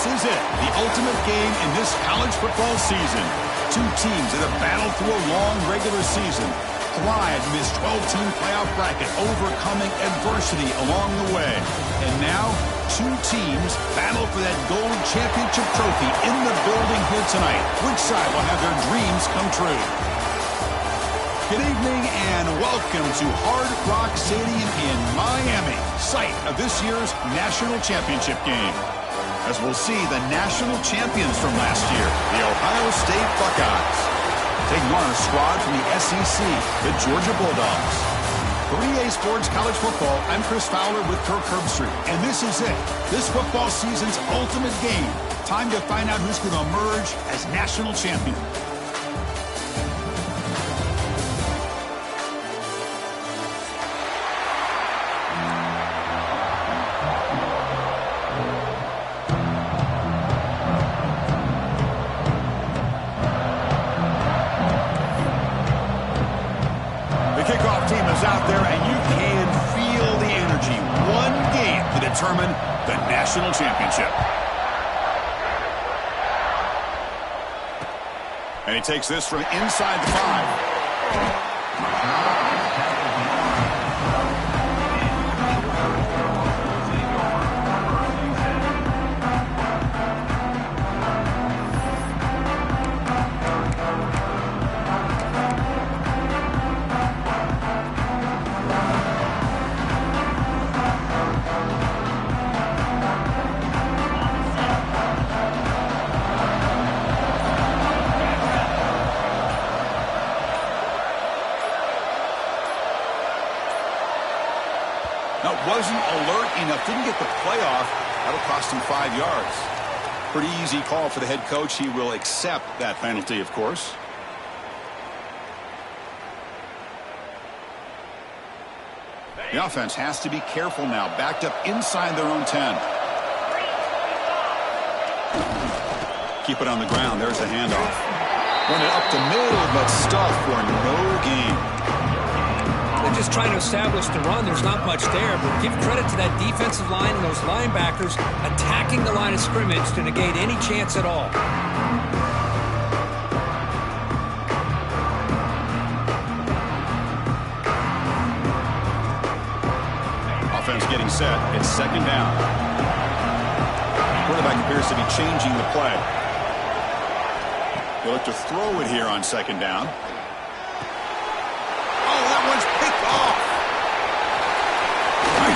This is it, the ultimate game in this college football season. Two teams that have battled through a long regular season, thrived in this 12-team playoff bracket, overcoming adversity along the way. And now, two teams battle for that gold championship trophy in the building here tonight. Which side will have their dreams come true? Good evening and welcome to Hard Rock Stadium in Miami, site of this year's national championship game. As we'll see the national champions from last year, the Ohio State Buckeyes, taking on a squad from the SEC, the Georgia Bulldogs. For EA Sports College Football, I'm Chris Fowler with Kirk Herbstreit, and this is it, this football season's ultimate game. Time to find out who's going to emerge as national champion. Out there, and you can feel the energy. One game to determine the national championship. And he takes this from inside the 5. Wasn't alert enough, didn't get the playoff. That'll cost him 5 yards. Pretty easy call for the head coach. He will accept that penalty, of course. The offense has to be careful now. Backed up inside their own 10. Keep it on the ground. There's the handoff. Run it up the middle, but stuffed for no gain. They're just trying to establish the run. There's not much there, but give credit to that defensive line and those linebackers attacking the line of scrimmage to negate any chance at all. Offense getting set. It's second down. Quarterback appears to be changing the play. They'll look to throw it here on second down.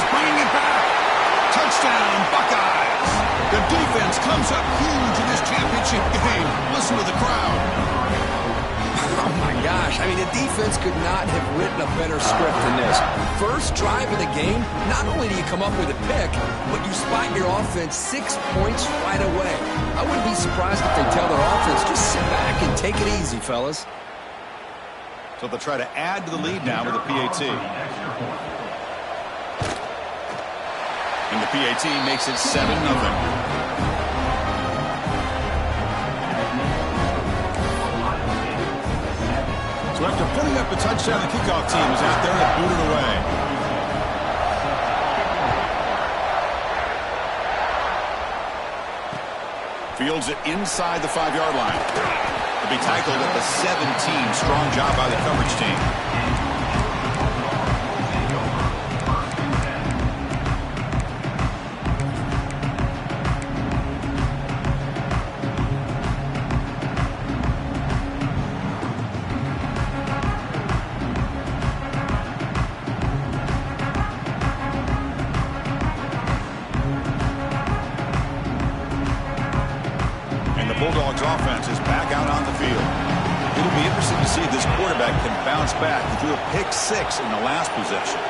Bringing it back. Touchdown, Buckeyes. The defense comes up huge in this championship game. Listen to the crowd. Oh, my gosh. I mean, the defense could not have written a better script than this. First drive of the game, not only do you come up with a pick, but you spot your offense 6 points right away. I wouldn't be surprised if they tell their offense, just sit back and take it easy, fellas. So they'll try to add to the lead now with a PAT. And the PAT makes it 7-0. So after putting up a touchdown, the kickoff team is out there to boot it away. Fields it inside the 5-yard line. To be tackled at the 17. Strong job by the coverage team. Bulldogs offense is back out on the field. It'll be interesting to see if this quarterback can bounce back. He threw a pick 6 in the last possession.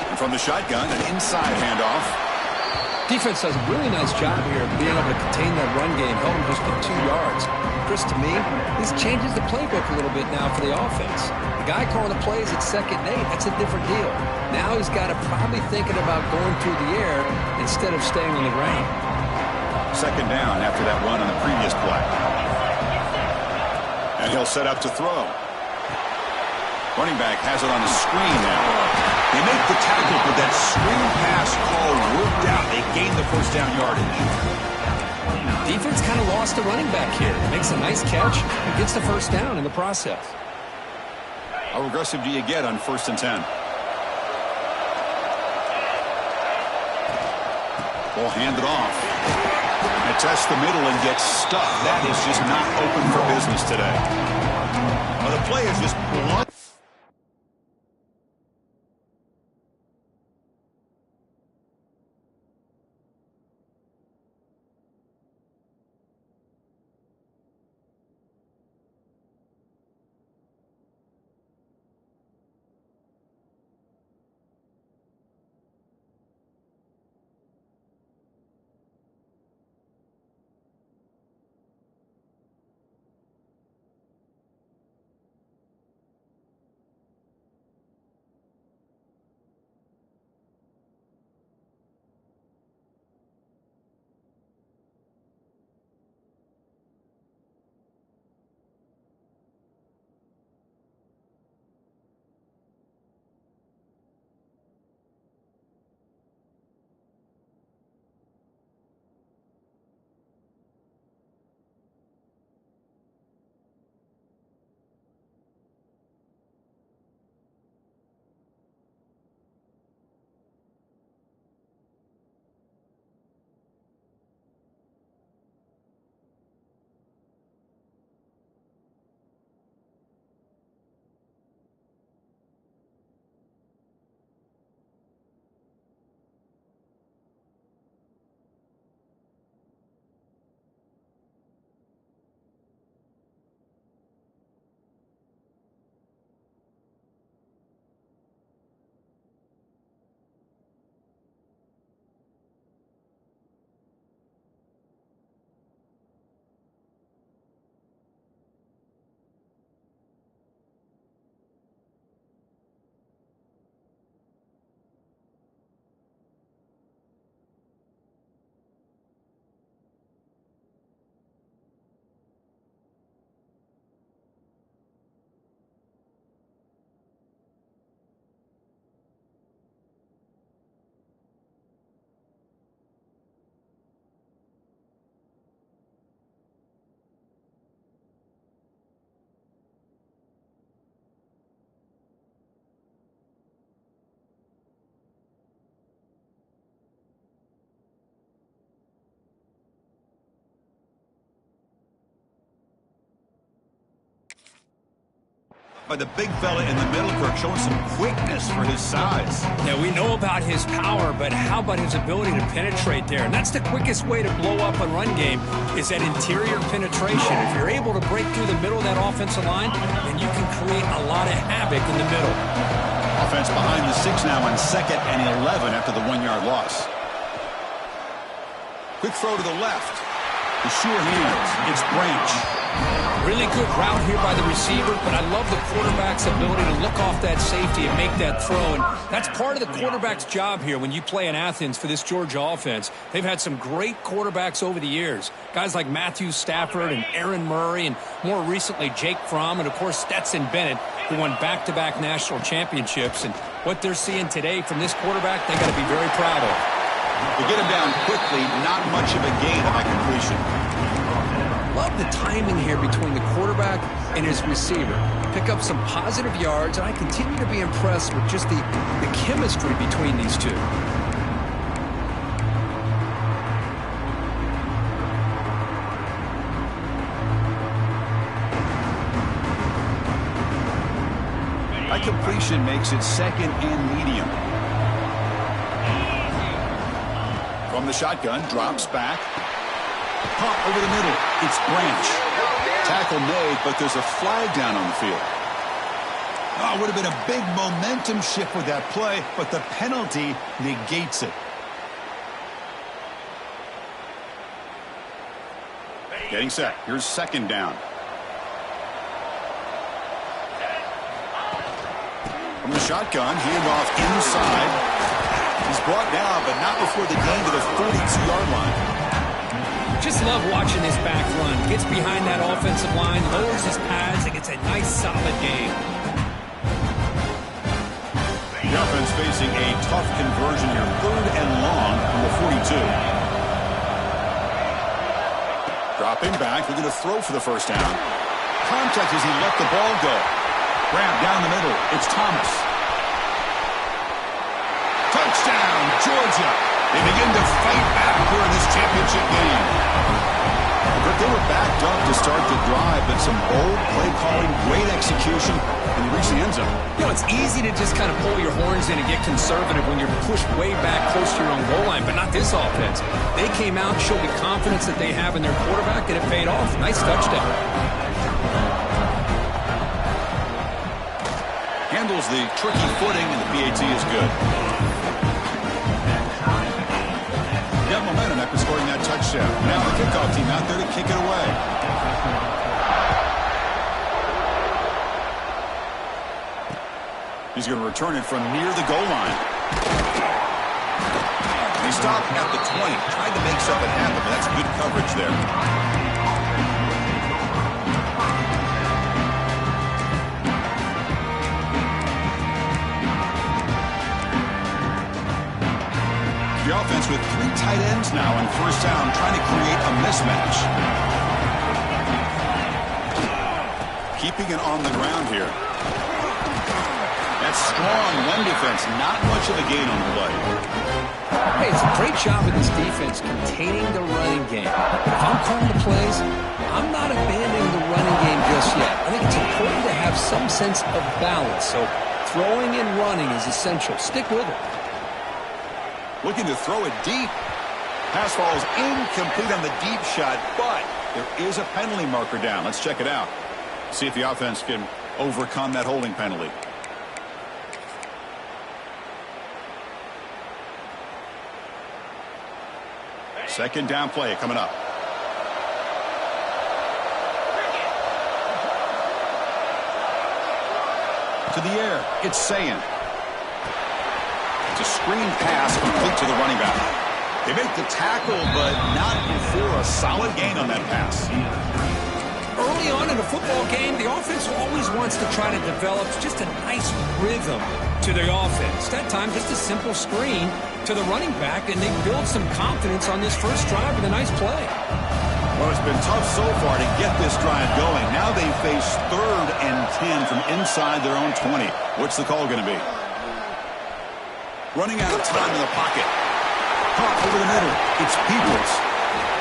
And from the shotgun, an inside handoff. Defense does a really nice job here of being able to contain that run game, held him just to 2 yards. Chris, to me, this changes the playbook a little bit now for the offense. The guy calling the plays at 2nd and 8, that's a different deal. Now he's got to probably thinking about going through the air instead of staying on the ground. Second down after that run on the previous play. And he'll set up to throw. Running back has it on the screen now. They make the tackle, but that screen pass call worked out. They gained the first down yardage. Defense kind of lost the running back here. Makes a nice catch and gets the first down in the process. How aggressive do you get on 1st and 10? Ball handed off. It tests the middle and gets stuck. That is just not open for business today. Well, the play is just blunt. By the big fella in the middle, Kirk, showing some quickness for his size. Yeah, we know about his power, but how about his ability to penetrate there? And that's the quickest way to blow up a run game is that interior penetration. If you're able to break through the middle of that offensive line, then you can create a lot of havoc in the middle. Offense behind the 6 now on 2nd and 11 after the 1-yard loss. Quick throw to the left. The sure hands. It's Branch. Really good route here by the receiver, but I love the quarterback's ability to look off that safety and make that throw. And that's part of the quarterback's job here when you play in Athens for this Georgia offense. They've had some great quarterbacks over the years. Guys like Matthew Stafford and Aaron Murray and more recently Jake Fromm and, of course, Stetson Bennett, who won back-to-back national championships. And what they're seeing today from this quarterback, they got to be very proud of. They get him down quickly, not much of a gain on that completion. Love the timing here between the quarterback and his receiver. Pick up some positive yards, and I continue to be impressed with just the chemistry between these two. That completion makes it 2nd and medium. From the shotgun, drops back. Pop over the middle. It's Branch. Tackle made, but there's a flag down on the field. Oh, it would have been a big momentum shift with that play, but the penalty negates it. Getting set. Here's 2nd down. From the shotgun, handoff inside. He's brought down, but not before the gain to the 42-yard line. Just love watching this back run. Gets behind that offensive line, lowers his pads, and gets a nice, solid gain. The offense facing a tough conversion here. 3rd and long from the 42. Dropping back, looking to throw for the first down. Contact as he let the ball go. Grab down the middle. It's Thomas. Touchdown, Georgia. They begin to fight back here in this championship game. But they were backed up to start the drive, but some bold play calling, great execution, and they reach the end zone. You know, it's easy to just kind of pull your horns in and get conservative when you're pushed way back close to your own goal line, but not this offense. They came out and showed the confidence that they have in their quarterback, and it paid off. Nice touchdown. Handles the tricky footing, and the PAT is good. Got momentum after scoring that touchdown. Now the kickoff team out there to kick it away. He's going to return it from near the goal line. He stopped at the 20. Tried to make something happen, but that's good coverage there. The offense with 3 tight ends now on first down, trying to create a mismatch. Keeping it on the ground here. That's strong run defense. Not much of a gain on the play. Hey, it's a great job of this defense containing the running game. But if I'm calling the plays, I'm not abandoning the running game just yet. I think it's important to have some sense of balance. So throwing and running is essential. Stick with it. Looking to throw it deep. Pass falls incomplete on the deep shot, but there is a penalty marker down. Let's check it out. See if the offense can overcome that holding penalty. Second down play coming up. To the air. It's Sayin. It's a screen pass complete to the running back. They make the tackle, but not before a solid gain on that pass. Early on in a football game, the offense always wants to try to develop just a nice rhythm to their offense. That time, just a simple screen to the running back, and they build some confidence on this first drive with a nice play. Well, it's been tough so far to get this drive going. Now they face 3rd and 10 from inside their own 20. What's the call going to be? Running out of time in the pocket. Caught over the middle. It's Peoples.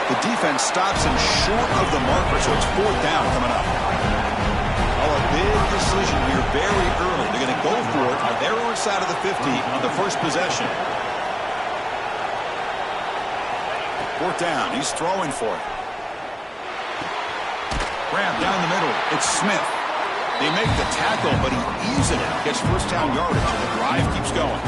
The defense stops him short of the marker, so it's 4th down coming up. Oh, a big decision here very early. They're going to go for it on their own side of the 50 on the first possession. 4th down. He's throwing for it. Grab down the middle. It's Smith. They make the tackle, but he eases it. Gets first down yardage, and the drive keeps going.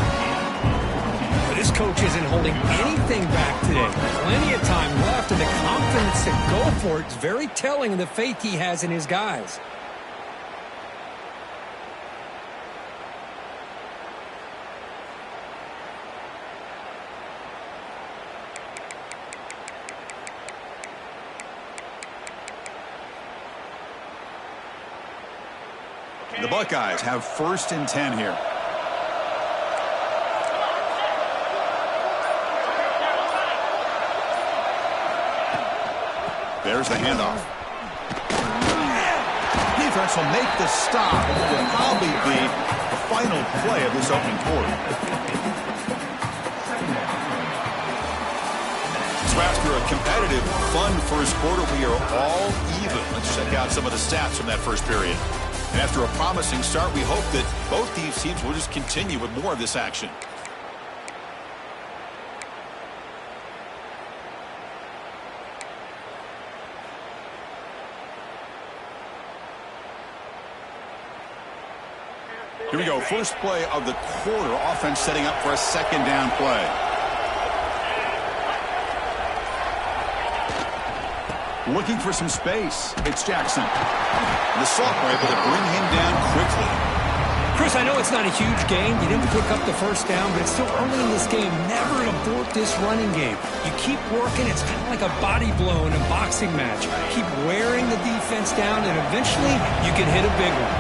This coach isn't holding anything back today. Plenty of time left, and the confidence to go for it is very telling of the faith he has in his guys. The Buckeyes have 1st and 10 here. There's the handoff. Defense will make the stop. It will probably be the final play of this opening quarter. So after a competitive, fun first quarter, we are all even. Let's check out some of the stats from that first period. And after a promising start, we hope that both these teams will just continue with more of this action. Here we go. First play of the quarter. Offense setting up for a 2nd down play. Looking for some space. It's Jackson. The sophomore able to bring him down quickly. Chris, I know it's not a huge gain. You didn't pick up the first down, but it's still early in this game. Never abort this running game. You keep working. It's kind of like a body blow in a boxing match. Keep wearing the defense down, and eventually you can hit a big one.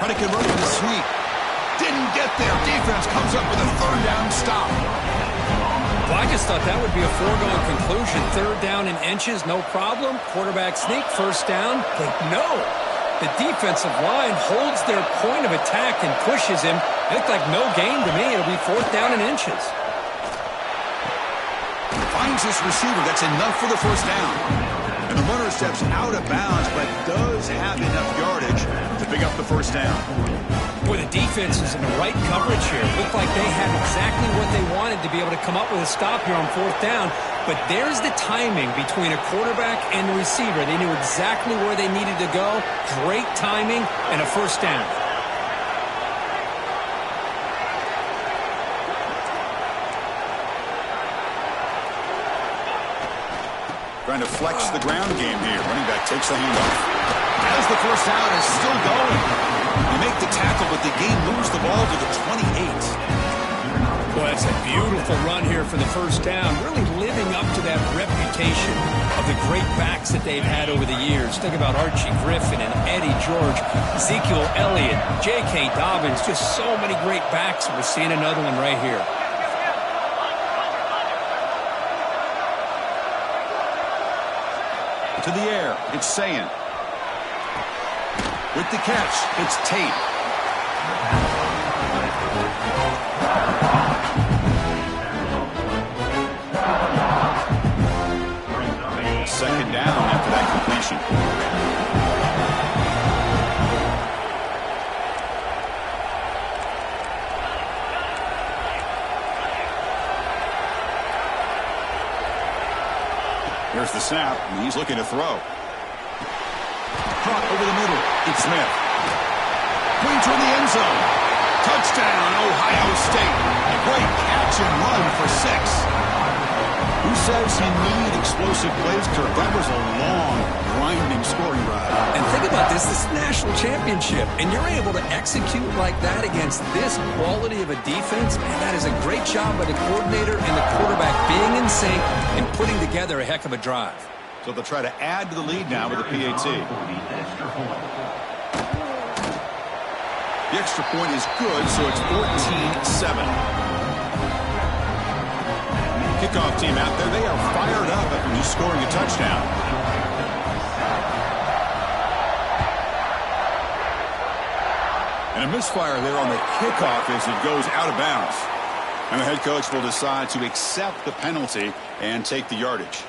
Try to convert with a sweep. Didn't get there. Defense comes up with a third down stop. Well, I just thought that would be a foregone conclusion. Third down in inches, no problem. Quarterback sneak, first down. But no. The defensive line holds their point of attack and pushes him. It looked like no gain to me. It'll be fourth down in inches. Finds this receiver. That's enough for the first down. And the runner steps out of bounds, but does have enough yardage to pick up the first down. Boy, the defense is in the right coverage here. It looked like they had exactly what they wanted to be able to come up with a stop here on fourth down. But there's the timing between a quarterback and the receiver. They knew exactly where they needed to go. Great timing and a first down. Trying to flex the ground game here. Running back takes the handoff. As the first down is still going. They make the tackle, but the game moves the ball to the 28. Boy, that's a beautiful run here for the first down. Really living up to that reputation of the great backs that they've had over the years. Think about Archie Griffin and Eddie George, Ezekiel Elliott, J.K. Dobbins. Just so many great backs. We're seeing another one right here. To the air, it's Sayan. With the catch, it's Tate. Second down after that completion. Here's the snap, and he's looking to throw. Caught over the middle. It's Smith. Going toward the end zone. Touchdown, Ohio State. A great catch and run for 6. Who says you need explosive plays, Kirk? That was a long, grinding scoring ride. And think about this. This is a national championship, and you're able to execute like that against this quality of a defense. Man, that is a great job by the coordinator and the quarterback being in sync and putting together a heck of a drive. So they'll try to add to the lead now with a PAT. The extra point is good, so it's 14-7. Kickoff team out there, they are fired up after just scoring a touchdown. And a misfire there on the kickoff as it goes out of bounds. And the head coach will decide to accept the penalty and take the yardage.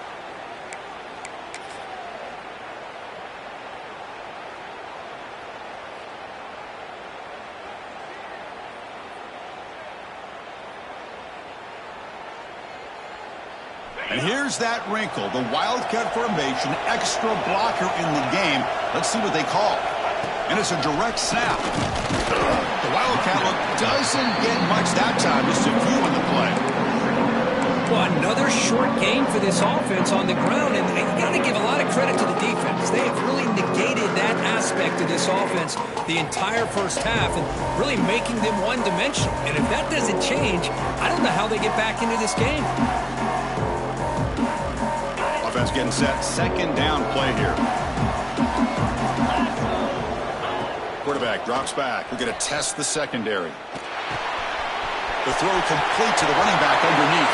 And here's that wrinkle, the Wildcat formation, extra blocker in the game. Let's see what they call. And it's a direct snap. The Wildcat look doesn't get much that time, just a few on the play. Well, another short game for this offense on the ground, and you got to give a lot of credit to the defense. They have really negated that aspect of this offense the entire first half and really making them one-dimensional. And if that doesn't change, I don't know how they get back into this game. Offense getting set. Second down play here. Quarterback drops back. We're going to test the secondary. The throw complete to the running back underneath.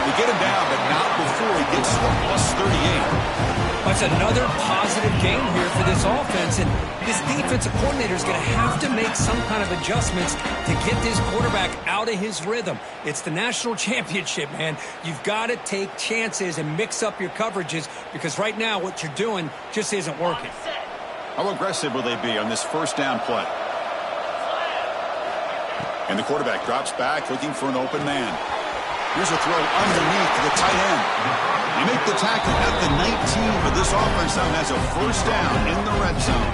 They get him down, but not before he gets to the plus 38. That's another positive game here for this offense, and this defensive coordinator is going to have to make some kind of adjustments to get this quarterback out of his rhythm. It's the national championship, man. You've got to take chances and mix up your coverages because right now what you're doing just isn't working. How aggressive will they be on this first down play? And the quarterback drops back looking for an open man. Here's a throw underneath to the tight end. You make the tackle at the 19, but this offense now has a first down in the red zone.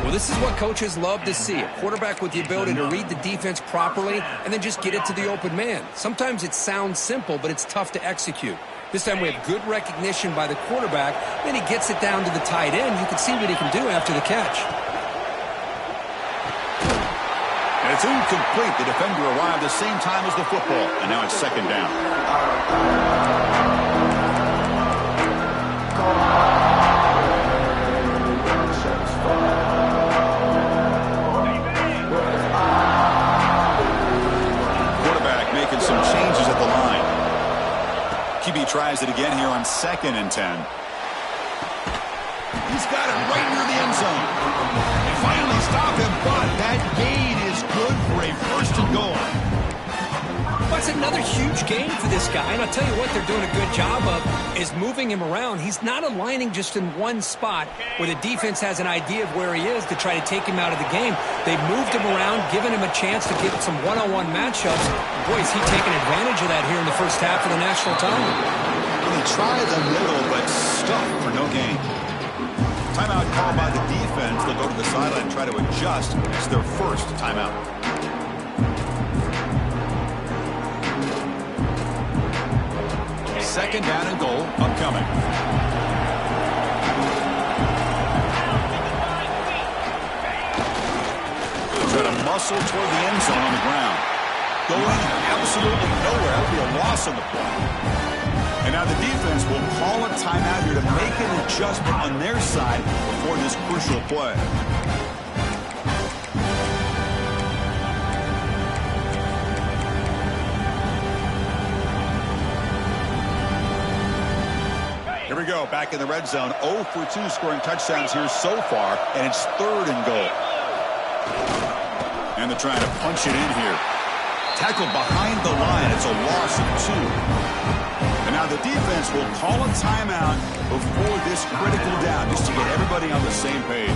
Well, this is what coaches love to see. A quarterback with the ability to read the defense properly and then just get it to the open man. Sometimes it sounds simple, but it's tough to execute. This time we have good recognition by the quarterback. Then he gets it down to the tight end. You can see what he can do after the catch. And it's incomplete. The defender arrived the same time as the football, and now it's second down. QB tries it again here on 2nd and 10. He's got it right near the end zone. They finally stop him, but that gain is good for a 1st and goal. Well, it's another huge gain for this guy, and I'll tell you what they're doing a good job of is moving him around. He's not aligning just in one spot where the defense has an idea of where he is to try to take him out of the game. They've moved him around, given him a chance to get some one-on-one matchups. Boy, is he taking advantage of that here in the first half of the national title. He tried the middle, but stuffed for no gain. Timeout called by the defense. They'll go to the sideline and try to adjust. It's their first timeout. Second down and goal upcoming. Trying to muscle toward the end zone on the ground. Going absolutely nowhere. That'll be a loss on the play. And now the defense will call a timeout here to make an adjustment on their side before this crucial play. Here we go, back in the red zone. 0 for 2 scoring touchdowns here so far, and it's 3rd and goal. And they're trying to punch it in here. Tackled behind the line. It's a loss of 2. And now the defense will call a timeout before this critical down, just to get everybody on the same page.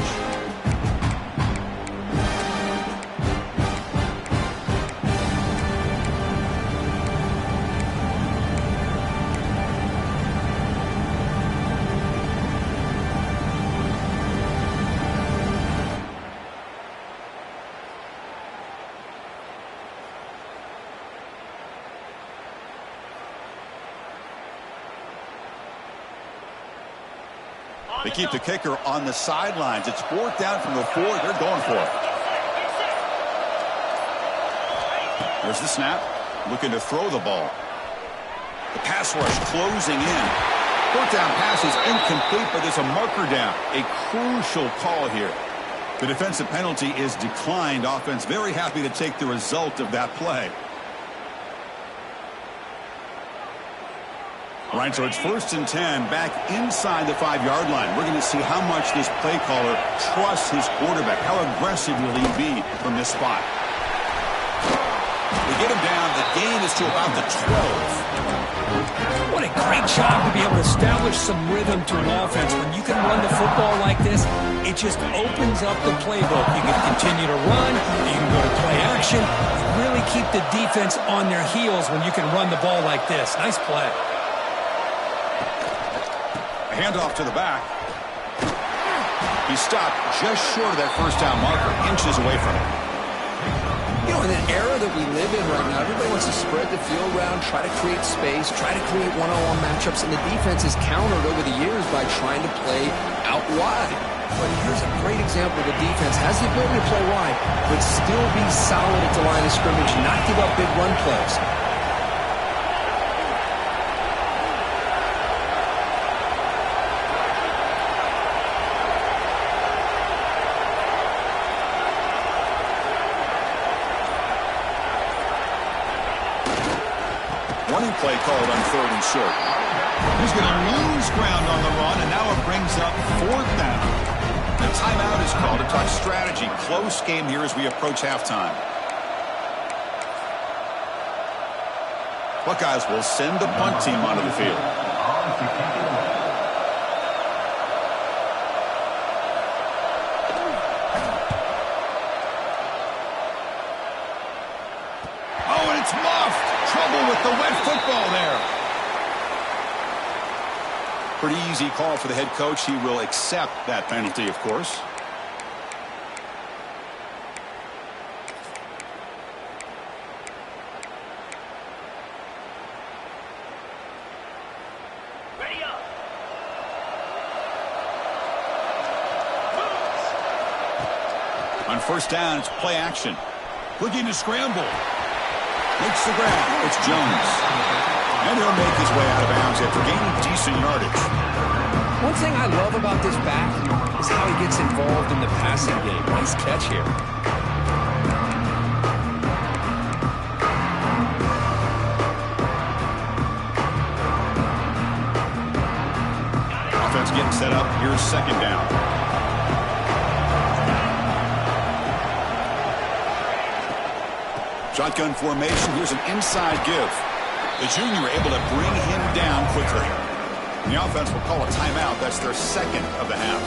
They keep the kicker on the sidelines. It's 4th down from the 4. They're going for it. There's the snap. Looking to throw the ball. The pass rush closing in. 4th down pass is incomplete, but there's a marker down. A crucial call here. The defensive penalty is declined. Offense very happy to take the result of that play. All right, so it's 1st and 10 back inside the 5-yard line. We're going to see how much this play caller trusts his quarterback. How aggressive will he be from this spot? We get him down. The gain is to about the 12. What a great job to be able to establish some rhythm to an offense. When you can run the football like this, it just opens up the playbook. You can continue to run. You can go to play action. You really keep the defense on their heels when you can run the ball like this. Nice play. Handoff to the back. He stopped just short of that 1st down marker, inches away from it. You know, in an era that we live in right now, everybody wants to spread the field around, try to create space, try to create one-on-one matchups, and the defense has countered over the years by trying to play out wide. But here's a great example. The defense has the ability to play wide, but still be solid at the line of scrimmage, not give up big run plays. Play called on 3rd and short. He's going to lose ground on the run, and now it brings up 4th down. The timeout is called to talk strategy. Close game here as we approach halftime. Buckeyes will send the punt team onto the field. Oh, and it's muffed. Trouble with the wet football there. Pretty easy call for the head coach. He will accept that penalty, of course. Ready up. On 1st down, it's play action. Looking to scramble. Makes the grab. It's Jones. And he'll make his way out of bounds after gaining decent yardage. One thing I love about this back is how he gets involved in the passing game. Nice catch here. set up. Here's second down. Shotgun formation. Here's an inside give. The junior able to bring him down quickly. And the offense will call a timeout. That's their second of the half.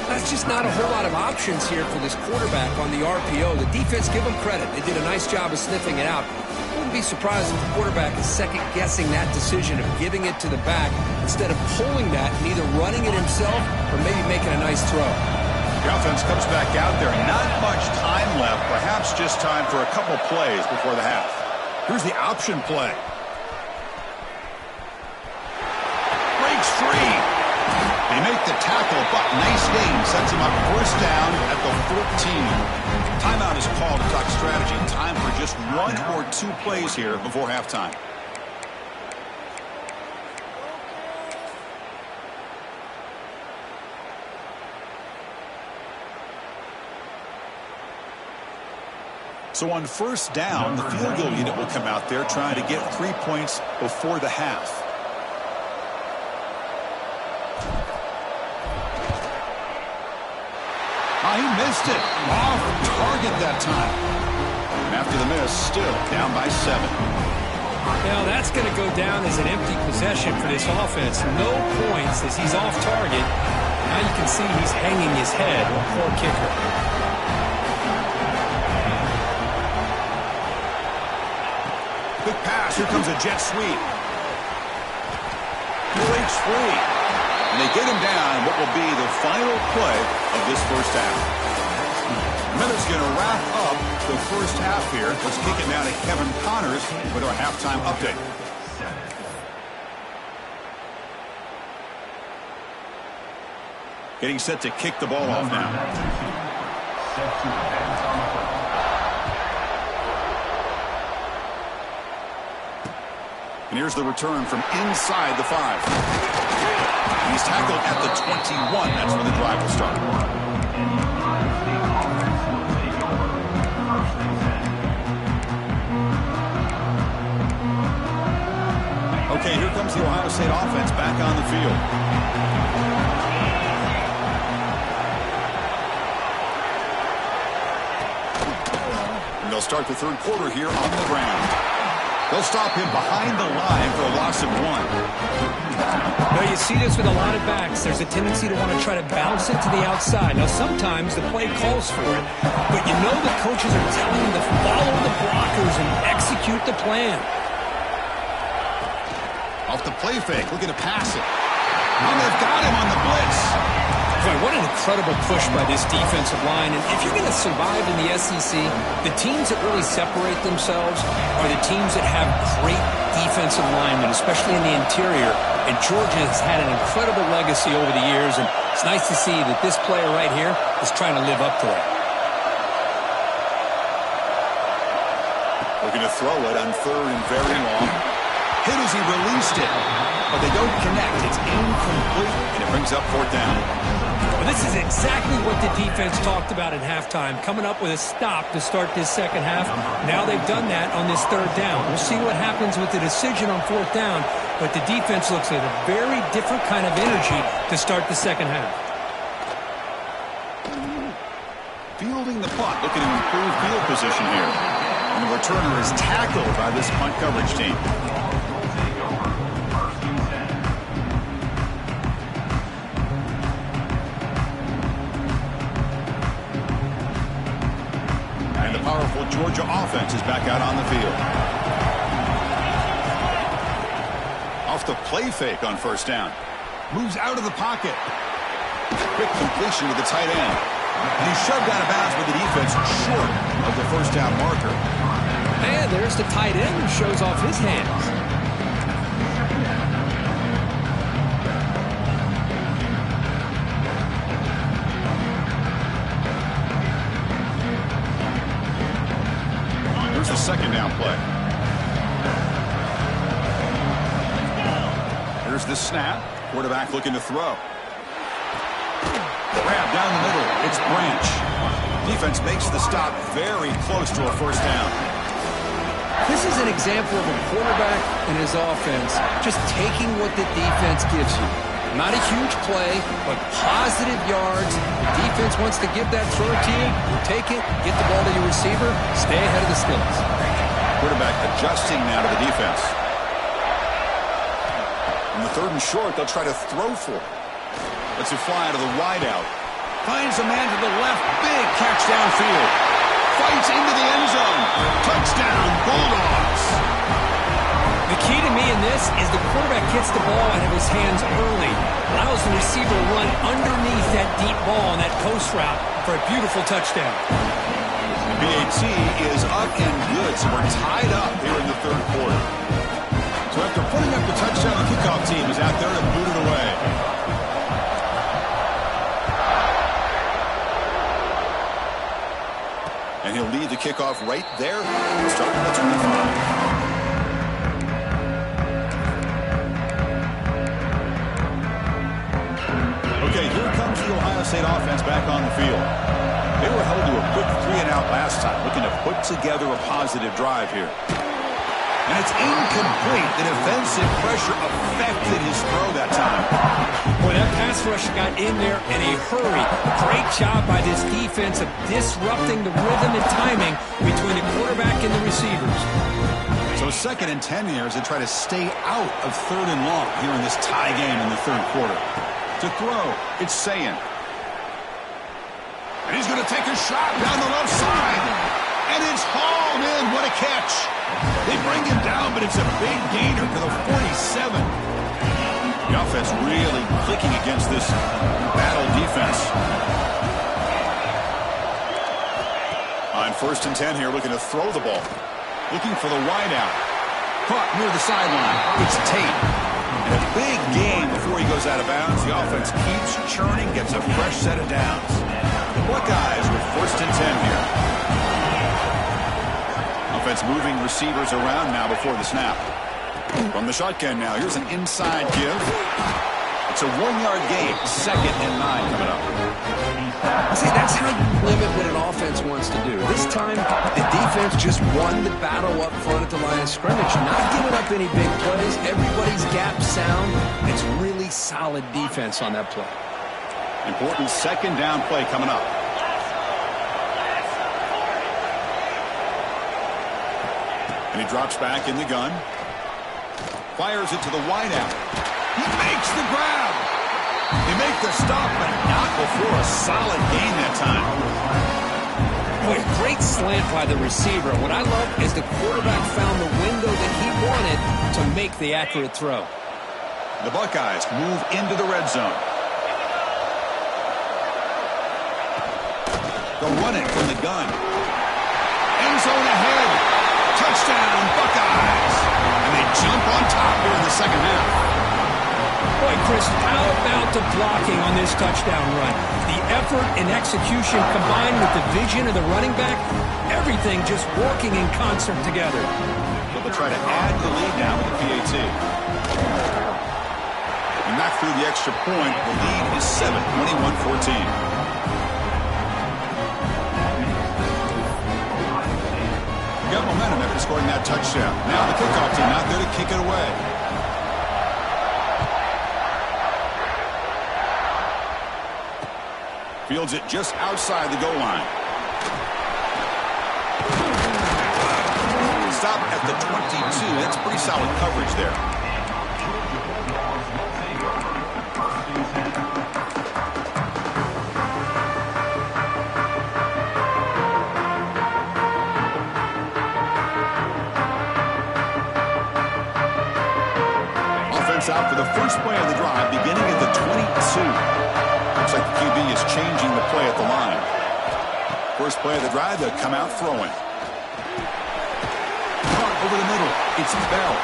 That's just not a whole lot of options here for this quarterback on the RPO. The defense, give them credit. They did a nice job of sniffing it out. Wouldn't be surprised if the quarterback is second-guessing that decision of giving it to the back instead of pulling that and either running it himself or maybe making a nice throw. The offense comes back out there. Not much time left. Perhaps just time for a couple plays before the half. Here's the option play. Breaks free. They make the tackle, but nice gain. Sets him up first down at the 14. Timeout is called to talk strategy. Time for just one or two plays here before halftime. So on first down, the field goal unit will come out there trying to get 3 points before the half. He missed it. Off target that time. And after the miss, still down by 7. Now that's going to go down as an empty possession for this offense. No points as he's off target. Now you can see he's hanging his head. Poor kicker. Quick pass. Here comes a jet sweep. Breaks free. And they get him down what will be the final play of this first half. Miller's going to wrap up the first half here. Let's kick it now to Kevin Connors with our halftime update. Getting set to kick the ball off now. And here's the return from inside the 5. He's tackled at the 21. That's where the drive will start. Okay, here comes the Ohio State offense back on the field. And they'll start the third quarter here on the ground. They'll stop him behind the line for a loss of 1. Now you see this with a lot of backs. There's a tendency to want to try to bounce it to the outside. Now sometimes the play calls for it, but you know the coaches are telling them to follow the blockers and execute the plan. Off the play fake, looking to pass it. And they've got him on the blitz. Boy, what an incredible push by this defensive line. And if you're going to survive in the SEC, the teams that really separate themselves are the teams that have great defensive linemen, especially in the interior. And Georgia has had an incredible legacy over the years, and it's nice to see that this player right here is trying to live up to that. Looking to throw it on third and very long. Hit as he released it, but they don't connect. It's incomplete, and it brings up fourth down. Well, this is exactly what the defense talked about at halftime, coming up with a stop to start this second half. Now they've done that on this third down. We'll see what happens with the decision on fourth down, but the defense looks like a very different kind of energy to start the second half. Fielding the punt, looking to improve field position here. And the returner is tackled by this punt coverage team. And the powerful Georgia offense is back out on the field. Off the play fake on first down. Moves out of the pocket. Quick completion to the tight end. And he's shoved out of bounds with the defense short of the first down marker. And there's the tight end who shows off his hands. Here's the second down play. Here's the snap. Quarterback looking to throw. Grab down the middle. It's Branch. Defense makes the stop very close to a first down. This is an example of a quarterback and his offense just taking what the defense gives you. Not a huge play, but positive yards. Defense wants to give that throw to you. You take it, get the ball to your receiver, stay ahead of the sticks. Quarterback adjusting now to the defense. On the 3rd and short, they'll try to throw for it. Lets it fly to the wideout. Finds a man to the left. Big catch downfield. Fights into the end zone. Touchdown, Bulldogs. The key to me in this is the quarterback gets the ball out of his hands early, allows the receiver to run underneath that deep ball on that post route for a beautiful touchdown. The BAT is up and good, so we're tied up here in the 3rd quarter. So after putting up the touchdown, the kickoff team is out there to boot it away. And he'll lead the kickoff right there, starting at the 25. Okay, here comes the Ohio State offense back on the field. They were held to a quick 3-and-out last time, looking to put together a positive drive here. And it's incomplete. The defensive pressure affected his throw that time. Boy, that pass rush got in there in a hurry. Great job by this defense of disrupting the rhythm and timing between the quarterback and the receivers. So 2nd and 10 here as they try to stay out of 3rd and long here in this tie game in the 3rd quarter. To throw, it's Sayin. And he's going to take a shot down the left side. And it's hauled in. What a catch. They bring him down, but it's a big gainer to the 47. The offense really clicking against this battle defense. On 1st and 10 here, looking to throw the ball. Looking for the wideout. Caught near the sideline. It's Tate. And a big gain before he goes out of bounds. The offense keeps churning, gets a fresh set of downs. The Buckeyes with 1st and 10 here. Offense moving receivers around now before the snap. From the shotgun now, here's an inside give. It's a 1-yard gain, 2nd and 9 coming up. See, that's how you limit what an offense wants to do. This time, the defense just won the battle up front at the line of scrimmage. Not giving up any big plays. Everybody's gap sound. It's really solid defense on that play. Important 2nd down play coming up. And he drops back in the gun. Fires it to the wideout. He makes the grab. They make the stop, but not before a solid gain that time. Boy, great slant by the receiver. What I love is the quarterback found the window that he wanted to make the accurate throw. The Buckeyes move into the red zone. They'll run it from the gun. End zone ahead. Touchdown, Buckeyes. And they jump on top here in the 2nd half. Boy, Chris, how about the blocking on this touchdown run? The effort and execution combined with the vision of the running back, everything just working in concert together. They'll try to add the lead now with the PAT. And knock through the extra point. The lead is 7, 21-14. Got momentum after scoring that touchdown. Now the kickoff team out there to kick it away. Fields it just outside the goal line. Stop at the 22. That's pretty solid coverage there. Offense out for the first play of the drive, beginning at the 22. Looks like the QB is changing the play at the line. First play of the drive, they'll come out throwing. Caught over the middle. It's Bell.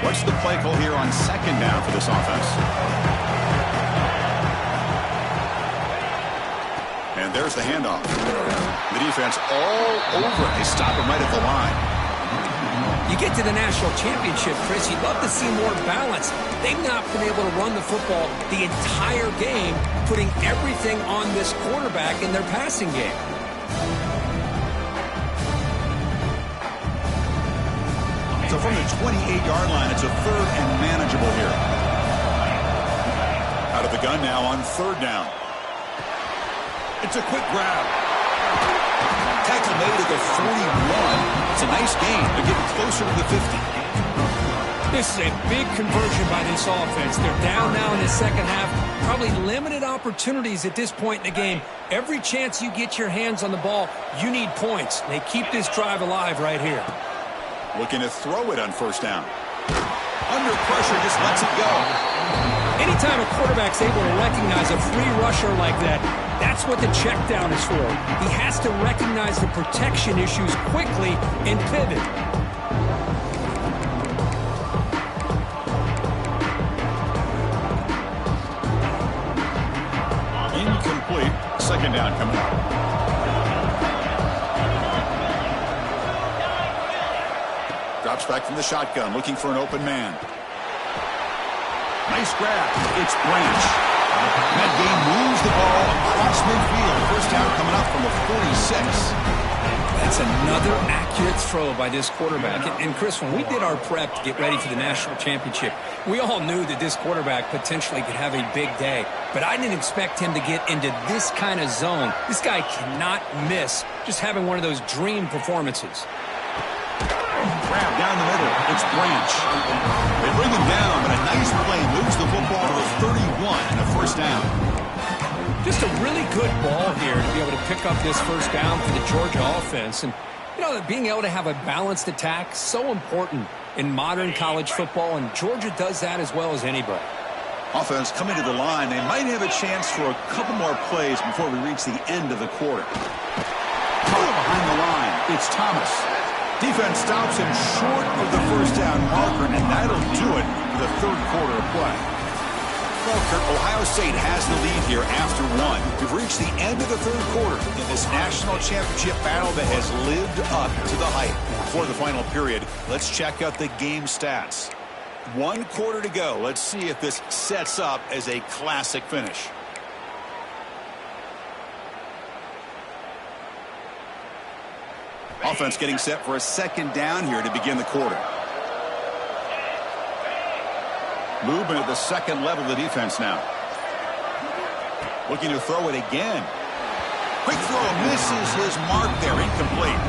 What's the play call here on 2nd down for this offense? And There's the handoff. The defense all over. They stop him right at the line. You get to the national championship, Chris, you'd love to see more balance. They've not been able to run the football the entire game, putting everything on this quarterback in their passing game. So from the 28-yard line, it's a third and manageable here. Out of the gun now on third down. It's a quick grab. Tackle made at the 41. It's a nice gain. They're getting closer to the 50. This is a big conversion by this offense. They're down now in the second half. Probably limited opportunities at this point in the game. Every chance you get your hands on the ball, you need points. They keep this drive alive right here. Looking to throw it on first down. Under pressure, just lets it go. Anytime a quarterback's able to recognize a free rusher like that, that's what the check down is for. He has to recognize the protection issues quickly and pivot. Incomplete. Second down coming up. Drops back from the shotgun, looking for an open man. Nice grab. It's Branch. That game moves the ball across midfield. First down coming up from the 46. That's another accurate throw by this quarterback. And Chris, when we did our prep to get ready for the national championship, we all knew that this quarterback potentially could have a big day. But I didn't expect him to get into this kind of zone. This guy cannot miss just having one of those dream performances. Grab down the middle. It's Branch. They bring him down, but a nice play moves the football to the 31 and a first down. Just a really good ball here to be able to pick up this first down for the Georgia offense. And, you know, being able to have a balanced attack, so important in modern college football, and Georgia does that as well as anybody. Offense coming to the line. They might have a chance for a couple more plays before we reach the end of the quarter. Behind the line, it's Thomas. Defense stops him short of the first down marker, and that'll do it for the third quarter of play. Well, Kirk, Ohio State has the lead here after one. We've reached the end of the third quarter in this national championship battle that has lived up to the hype. Before the final period, let's check out the game stats. 1 quarter to go. Let's see if this sets up as a classic finish. Offense getting set for a second down here to begin the quarter. Movement at the second level of the defense now. Looking to throw it again. Quick throw, misses his mark there, incomplete.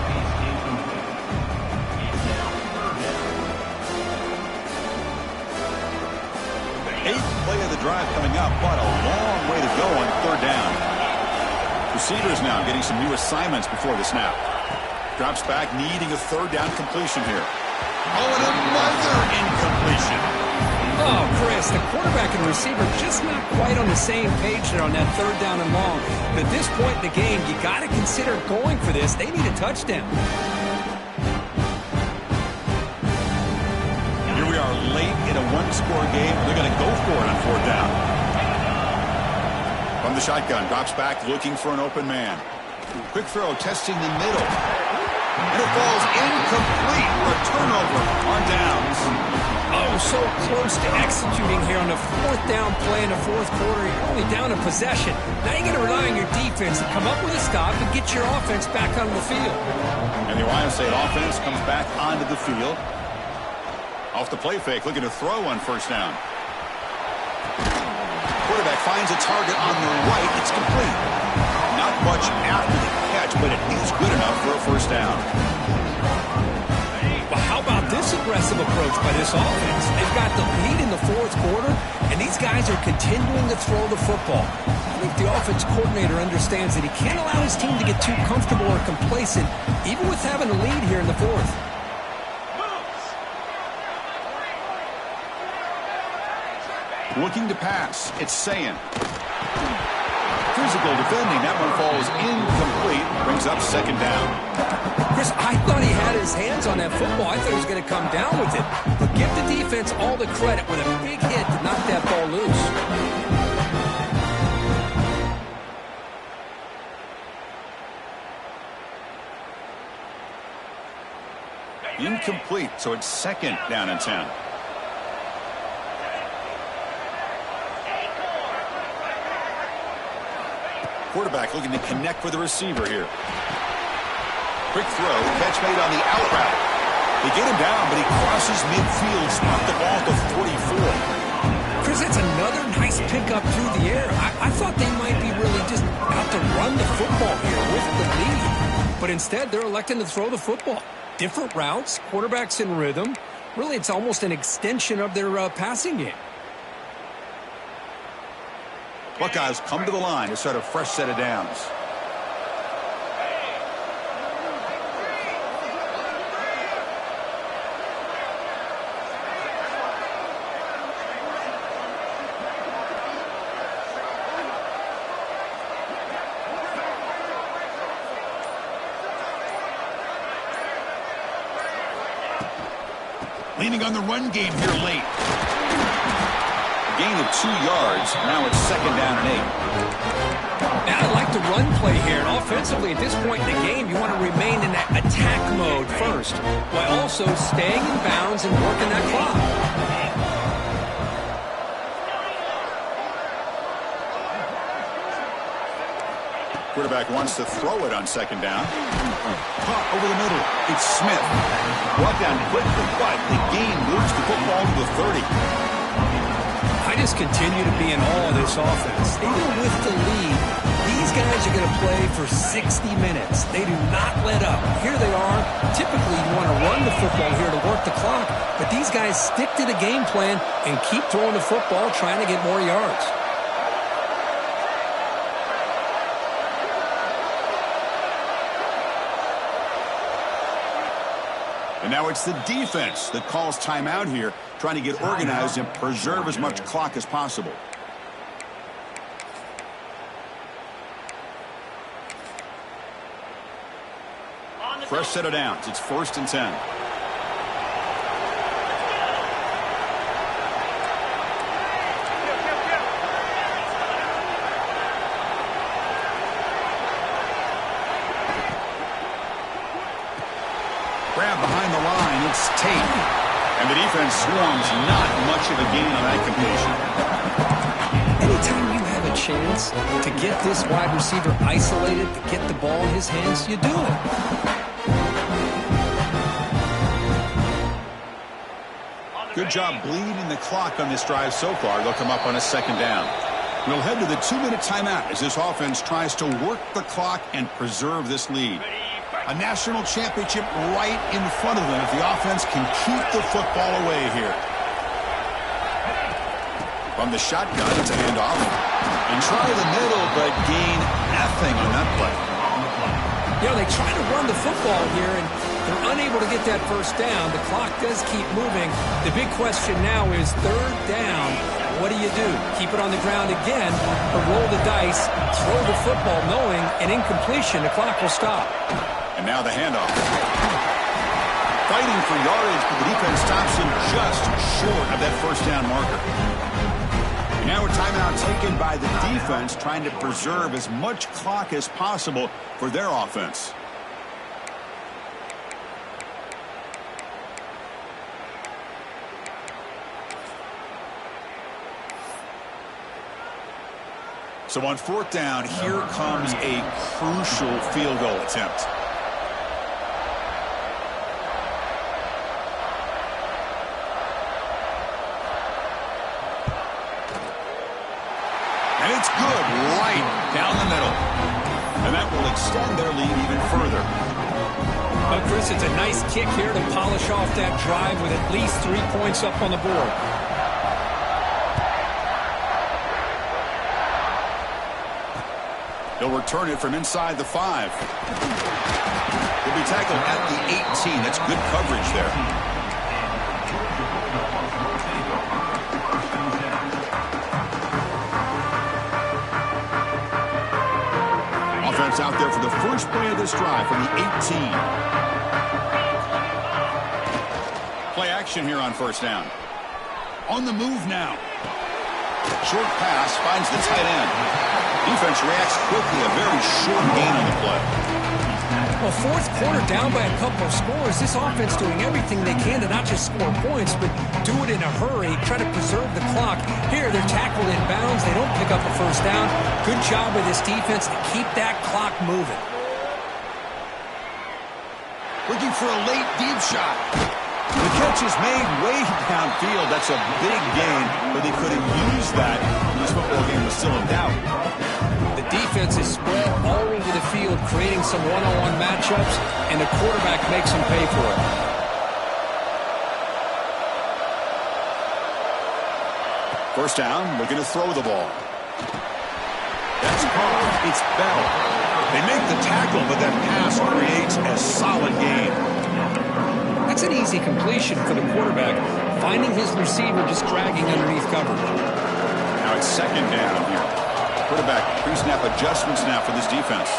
Eighth play of the drive coming up, but a long way to go on third down. Receivers now getting some new assignments before the snap. Drops back, needing a third down completion here. Oh, and another incompletion. Oh, Chris, the quarterback and receiver just not quite on the same page there on that third down and long. But at this point in the game, you got to consider going for this. They need a touchdown. Here we are late in a one-score game. They're going to go for it on fourth down. From the shotgun, drops back, looking for an open man. Quick throw, testing the middle. And it falls incomplete for a turnover on downs. Oh, so close to executing here on the fourth down play in the fourth quarter. You're only down a possession. Now you're going to rely on your defense to come up with a stop and get your offense back onto the field. And the Ohio State offense comes back onto the field. Off the play fake, looking to throw on first down. Quarterback finds a target on the right. It's complete. Not much after the catch, but it is good enough for a first down. Well, how about this aggressive approach by this offense? They've got the lead in the fourth quarter, and these guys are continuing to throw the football. I think the offense coordinator understands that he can't allow his team to get too comfortable or complacent, even with having a lead here in the fourth. Looking to pass. It's Sayin. Physical defending. That one falls incomplete. Brings up second down. Chris, I thought he had his hands on that football. I thought he was going to come down with it. But give the defense all the credit with a big hit to knock that ball loose. Incomplete, so it's 2nd down and 10. Quarterback looking to connect with the receiver here. Quick throw, catch made on the out route. They get him down, but he crosses midfield, spot the ball to 44. Chris, that's another nice pickup through the air. I thought they might be really just out to run the football here with the lead. But instead, they're electing to throw the football. Different routes, quarterbacks in rhythm. Really, it's almost an extension of their passing game. Buckeyes come to the line to start a fresh set of downs. Leaning on the run game here late. Gain of 2 yards. Now it's 2nd down and 8. Now I like the run play here. And offensively, at this point in the game, you want to remain in that attack mode first, while also staying in bounds and working that clock. Quarterback wants to throw it on 2nd down. Caught over the middle. It's Smith. Brought down quickly, but the gain moves the football to the 30. I just continue to be in awe of this offense. Even with the lead, these guys are going to play for 60 minutes. They do not let up. Here they are. Typically, you want to run the football here to work the clock, but these guys stick to the game plan and keep throwing the football, trying to get more yards. And now it's the defense that calls timeout here, trying to get organized and preserve as much clock as possible. Fresh set of downs. It's 1st and 10. Grab behind the line. It's Tate. And the defense swarms. Not much of a gain on that completion. Anytime you have a chance to get this wide receiver isolated, to get the ball in his hands, you do it. Good job bleeding the clock on this drive so far. They'll come up on a 2nd down. We'll head to the 2-minute timeout as this offense tries to work the clock and preserve this lead. A national championship right in front of them if the offense can keep the football away here. From the shotgun, it's a handoff. And try the middle, but gain nothing on that play. You know, they try to run the football here, and they're unable to get that 1st down. The clock does keep moving. The big question now is 3rd down. What do you do? Keep it on the ground again, or roll the dice, throw the football, knowing an incompletion, the clock will stop. And now the handoff. Fighting for yardage, but the defense stops him just short of that 1st down marker. Now a timeout taken by the defense, trying to preserve as much clock as possible for their offense. So on 4th down, here comes a crucial field goal attempt. And it's good right down the middle. And that will extend their lead even further. But Chris, it's a nice kick here to polish off that drive with at least 3 points up on the board. They'll return it from inside the 5. He'll be tackled at the 18. That's good coverage there. Offense out there for the first play of this drive from the 18. Play action here on 1st down. On the move now. Short pass finds the tight end. Defense reacts quickly. A very short gain on the play. Well, fourth quarter down by a couple of scores. This offense doing everything they can to not just score points, but do it in a hurry, try to preserve the clock. Here, they're tackled in bounds. They don't pick up a first down. Good job by this defense to keep that clock moving. Looking for a late deep shot. The catch is made way downfield. That's a big gain, but they could have used that when this football game was still in doubt. The defense is spread all over the field, creating some one-on-one matchups, and the quarterback makes them pay for it. First down, looking to throw the ball. That's caught. It's Bell. They make the tackle, but that pass creates a solid gain. That's an easy completion for the quarterback, finding his receiver just dragging underneath coverage. Now it's second down here. Quarterback pre-snap adjustments now for this defense.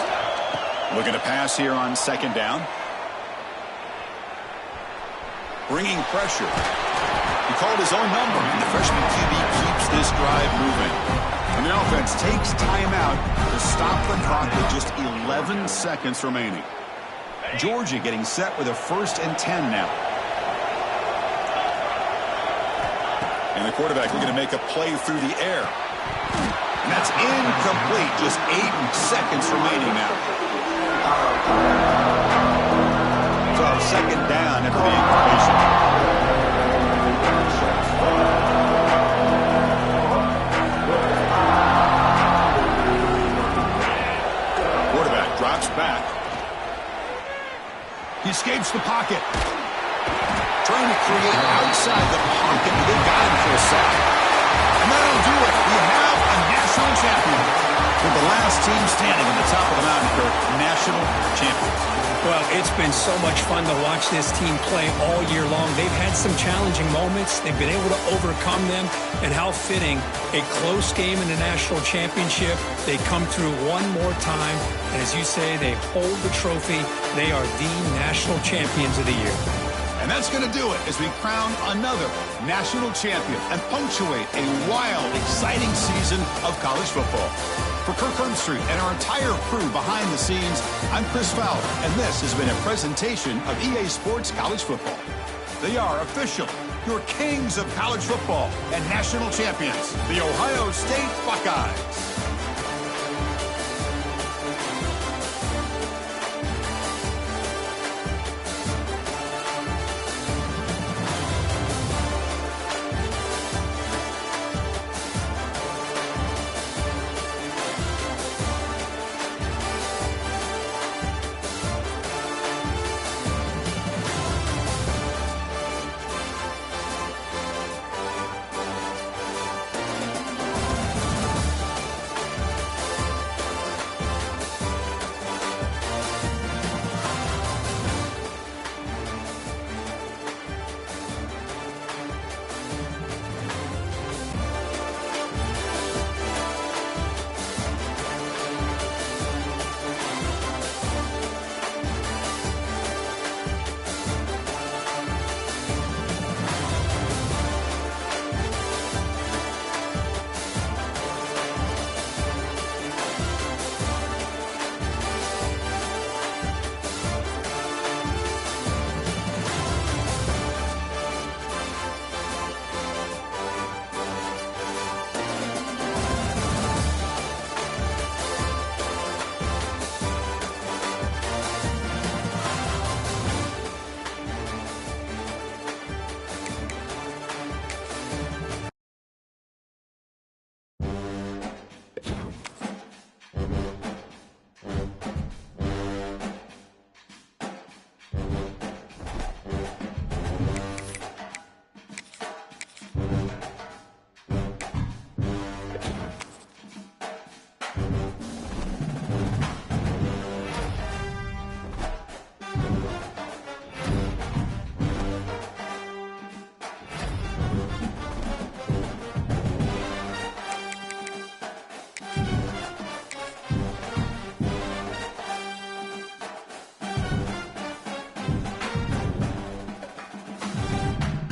Looking to pass here on second down. Bringing pressure. He called his own number, and the freshman QB keeps this drive moving. And the offense takes timeout to stop the clock with just 11 seconds remaining. Georgia getting set with a 1st and 10 now. And the quarterback looking to make a play through the air. And that's incomplete. Just 8 seconds remaining now. So second down after the incompletion. Quarterback drops back. He escapes the pocket. Trying to create outside the pocket. They got him for a sack. And that'll do it. We have a national champion. With the last team standing at the top of the mountain, Kirk, national champions. Well, it's been so much fun to watch this team play all year long. They've had some challenging moments. They've been able to overcome them. And how fitting, a close game in the national championship. They come through one more time. And as you say, they hold the trophy. They are the national champions of the year. And that's going to do it as we crown another national champion and punctuate a wild, exciting season of college football. For Kirk Herbstreit and our entire crew behind the scenes, I'm Chris Fowler, and this has been a presentation of EA Sports College Football. They are official, your kings of college football and national champions, the Ohio State Buckeyes.